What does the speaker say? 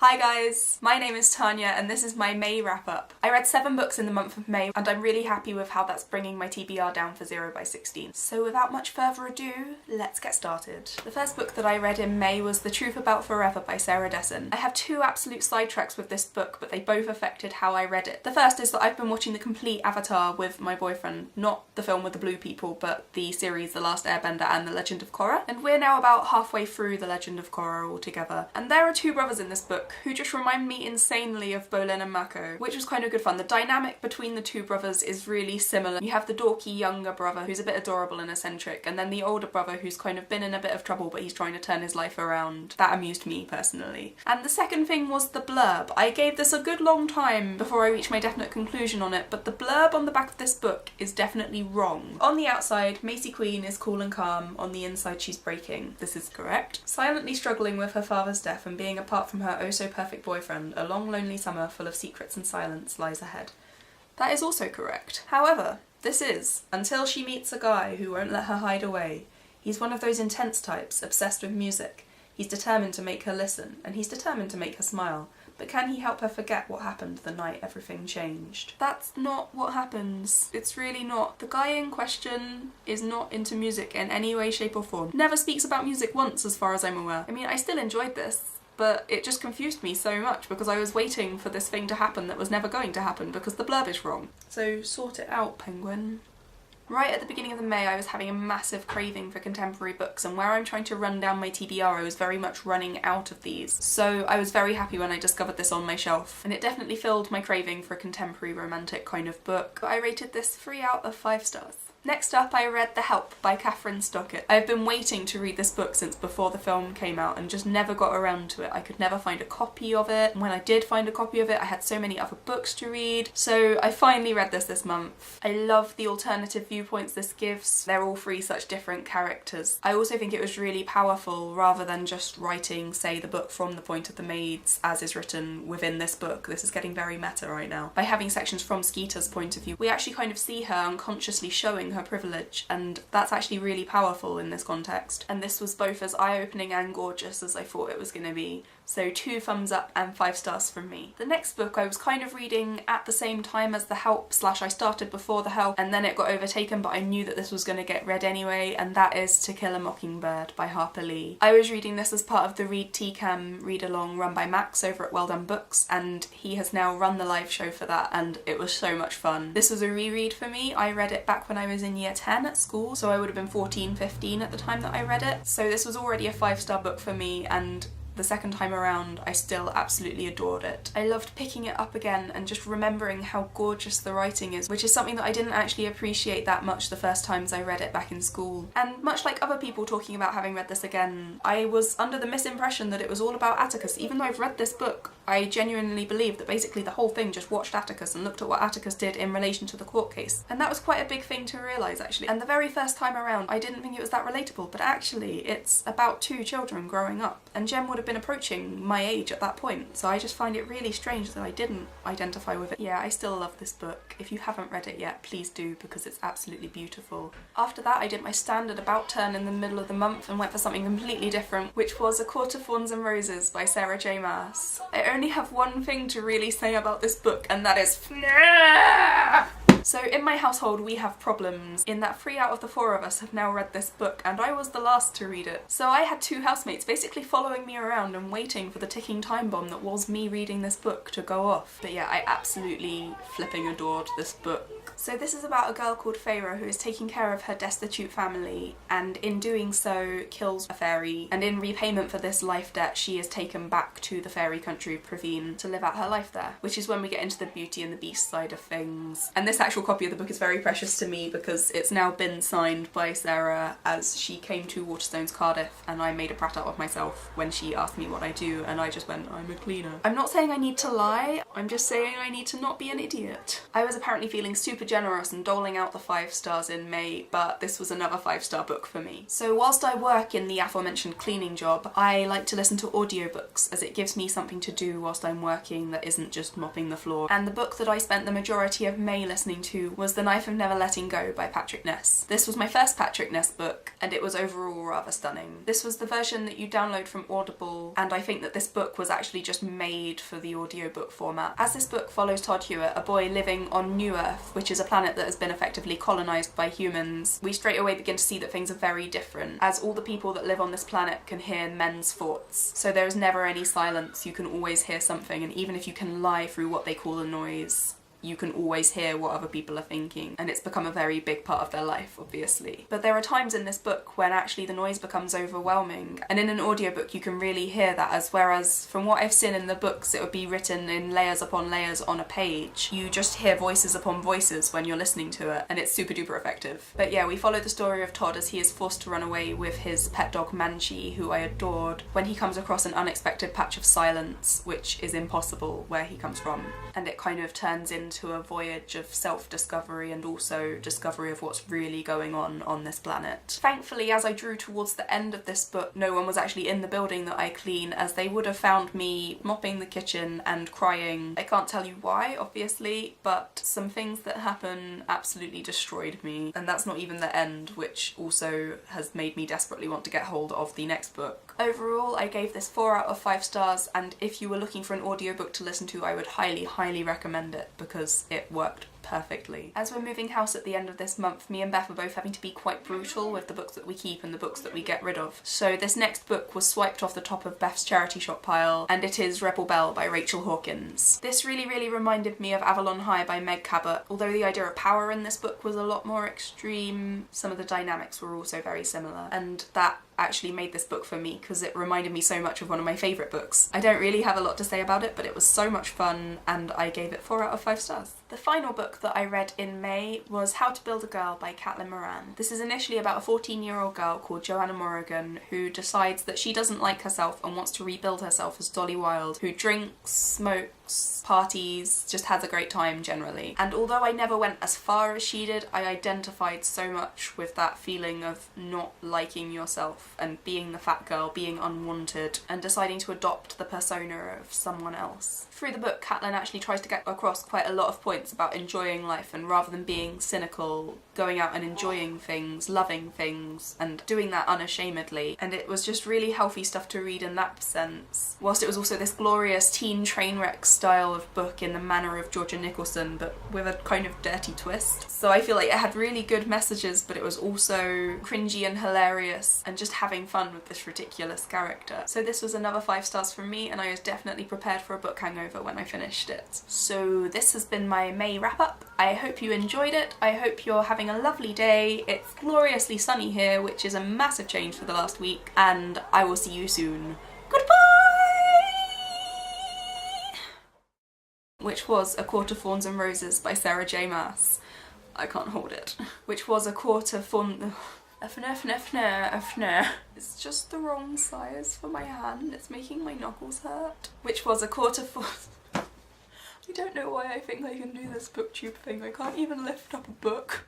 Hi guys, my name is Tania and this is my May wrap-up. I read 7 books in the month of May and I'm really happy with how that's bringing my TBR down for 0 by 16. So without much further ado, let's get started. The first book that I read in May was The Truth About Forever by Sarah Dessen. I have 2 absolute sidetracks with this book, but they both affected how I read it. The first is that I've been watching the complete Avatar with my boyfriend, not the film with the blue people, but the series The Last Airbender and The Legend of Korra. And we're now about halfway through The Legend of Korra altogether. And there are 2 brothers in this book who just remind me insanely of Bolin and Mako, which was kind of good fun. The dynamic between the 2 brothers is really similar. You have the dorky younger brother who's a bit adorable and eccentric, and then the older brother who's kind of been in a bit of trouble but he's trying to turn his life around. That amused me personally. And the second thing was the blurb. I gave this a good long time before I reached my definite conclusion on it, but the blurb on the back of this book is definitely wrong. On the outside, Macy Queen is cool and calm. On the inside, she's breaking. This is correct. Silently struggling with her father's death and being apart from her oh-so-perfect boyfriend, a long lonely summer full of secrets and silence lies ahead. That is also correct. However, this is until she meets a guy who won't let her hide away. He's one of those intense types, obsessed with music. He's determined to make her listen, and he's determined to make her smile. But can he help her forget what happened the night everything changed? That's not what happens. It's really not. The guy in question is not into music in any way, shape or form. Never speaks about music once as far as I'm aware. I mean, I still enjoyed this, but it just confused me so much because I was waiting for this thing to happen that was never going to happen because the blurb is wrong. So sort it out, penguin. Right at the beginning of the May I was having a massive craving for contemporary books, and where I'm trying to run down my TBR I was very much running out of these. So I was very happy when I discovered this on my shelf, and it definitely filled my craving for a contemporary romantic kind of book. I rated this 3 out of 5 stars. Next up, I read The Help by Catherine Stockett. I've been waiting to read this book since before the film came out and just never got around to it. I could never find a copy of it. When I did find a copy of it, I had so many other books to read. So I finally read this month. I love the alternative viewpoints this gives. They're all 3 such different characters. I also think it was really powerful rather than just writing, say, the book from the point of the maids as is written within this book. This is getting very meta right now. By having sections from Skeeter's point of view, we actually kind of see her unconsciously showing her privilege, and that's actually really powerful in this context. And this was both as eye-opening and gorgeous as I thought it was going to be. So 2 thumbs up and 5 stars from me. The next book I was kind of reading at the same time as The Help / I started before The Help and then it got overtaken, but I knew that this was going to get read anyway, and that is To Kill a Mockingbird by Harper Lee. I was reading this as part of the Read TCAM read-along run by Max over at Well Done Books, and he has now run the live show for that and it was so much fun. This was a reread for me. I read it back when I was in year 10 at school, so I would have been 14, 15 at the time that I read it. So this was already a 5-star book for me, and the second time around I still absolutely adored it. I loved picking it up again and just remembering how gorgeous the writing is, which is something that I didn't actually appreciate that much the first times I read it back in school. And much like other people talking about having read this again, I was under the misimpression that it was all about Atticus. Even though I've read this book, I genuinely believe that basically the whole thing just watched Atticus and looked at what Atticus did in relation to the court case. And that was quite a big thing to realise actually. And the very first time around I didn't think it was that relatable, but actually it's about 2 children growing up, and Jem would have been approaching my age at that point, so I just find it really strange that I didn't identify with it. Yeah, I still love this book. If you haven't read it yet, please do, because it's absolutely beautiful. After that I did my standard about turn in the middle of the month and went for something completely different, which was A Court of Thorns and Roses by Sarah J Maas. I only have one thing to really say about this book, and that is so in my household we have problems in that 3 out of the 4 of us have now read this book, and I was the last to read it. So I had 2 housemates basically following me around and waiting for the ticking time bomb that was me reading this book to go off. But yeah, I absolutely flipping adored this book. So this is about a girl called Feyre who is taking care of her destitute family, and in doing so kills a fairy, and in repayment for this life debt she is taken back to the fairy country of Praveen to live out her life there, which is when we get into the Beauty and the Beast side of things. And this actual copy of the book is very precious to me because it's now been signed by Sarah, as she came to Waterstones Cardiff and I made a brat out of myself when she asked me what I do, and I just went, I'm a cleaner. I'm not saying I need to lie, I'm just saying I need to not be an idiot. I was apparently feeling super generous and doling out the 5 stars in May, but this was another 5-star book for me. So whilst I work in the aforementioned cleaning job, I like to listen to audiobooks as it gives me something to do whilst I'm working that isn't just mopping the floor. And the book that I spent the majority of May listening to was The Knife of Never Letting Go by Patrick Ness. This was my first Patrick Ness book, and it was overall rather stunning. This was the version that you download from Audible, and I think that this book was actually just made for the audiobook format. As this book follows Todd Hewitt, a boy living on New Earth, which is a planet that has been effectively colonised by humans, we straight away begin to see that things are very different, as all the people that live on this planet can hear men's thoughts. So there is never any silence, you can always hear something, and even if you can lie through what they call a noise, you can always hear what other people are thinking, and it's become a very big part of their life, obviously. But there are times in this book when actually the noise becomes overwhelming, and in an audiobook you can really hear that, as whereas from what I've seen in the books it would be written in layers upon layers on a page, you just hear voices upon voices when you're listening to it, and it's super duper effective. But yeah, we follow the story of Todd as he is forced to run away with his pet dog Manchi, who I adored, when he comes across an unexpected patch of silence, which is impossible where he comes from, and it kind of turns into a voyage of self-discovery and also discovery of what's really going on this planet. Thankfully, as I drew towards the end of this book, no one was actually in the building that I clean, as they would have found me mopping the kitchen and crying. I can't tell you why, obviously, but some things that happen absolutely destroyed me, and that's not even the end, which also has made me desperately want to get hold of the next book. Overall, I gave this 4 out of 5 stars, and if you were looking for an audiobook to listen to, I would highly recommend it, because it worked perfectly. As we're moving house at the end of this month, me and Beth are both having to be quite brutal with the books that we keep and the books that we get rid of. So this next book was swiped off the top of Beth's charity shop pile, and it is Rebel Belle by Rachel Hawkins. This really reminded me of Avalon High by Meg Cabot. Although the idea of power in this book was a lot more extreme, some of the dynamics were also very similar, and that actually made this book for me because it reminded me so much of one of my favourite books. I don't really have a lot to say about it, but it was so much fun and I gave it 4 out of 5 stars. The final book that I read in May was How to Build a Girl by Caitlin Moran. This is initially about a 14-year-old girl called Joanna Morrigan who decides that she doesn't like herself and wants to rebuild herself as Dolly Wilde, who drinks, smokes, parties, just has a great time generally. And although I never went as far as she did, I identified so much with that feeling of not liking yourself and being the fat girl, being unwanted, and deciding to adopt the persona of someone else. Through the book, Caitlin actually tries to get across quite a lot of points about enjoying life, and rather than being cynical, going out and enjoying things, loving things, and doing that unashamedly. And it was just really healthy stuff to read in that sense, whilst it was also this glorious teen train wreck style of book in the manner of Georgia Nicholson, but with a kind of dirty twist. So I feel like it had really good messages, but it was also cringy and hilarious and just having fun with this ridiculous character. So this was another 5 stars from me, and I was definitely prepared for a book hangover when I finished it. So this has been my May wrap up. I hope you enjoyed it. I hope you're having a lovely day. It's gloriously sunny here, which is a massive change for the last week, and I will see you soon. Goodbye! Which was A Court of Thorns and Roses by Sarah J Maas. I can't hold it. Which was A Court of Thorns... It's just the wrong size for my hand. It's making my knuckles hurt. Which was A Court of Thorns... I don't know why I think I can do this booktube thing. I can't even lift up a book.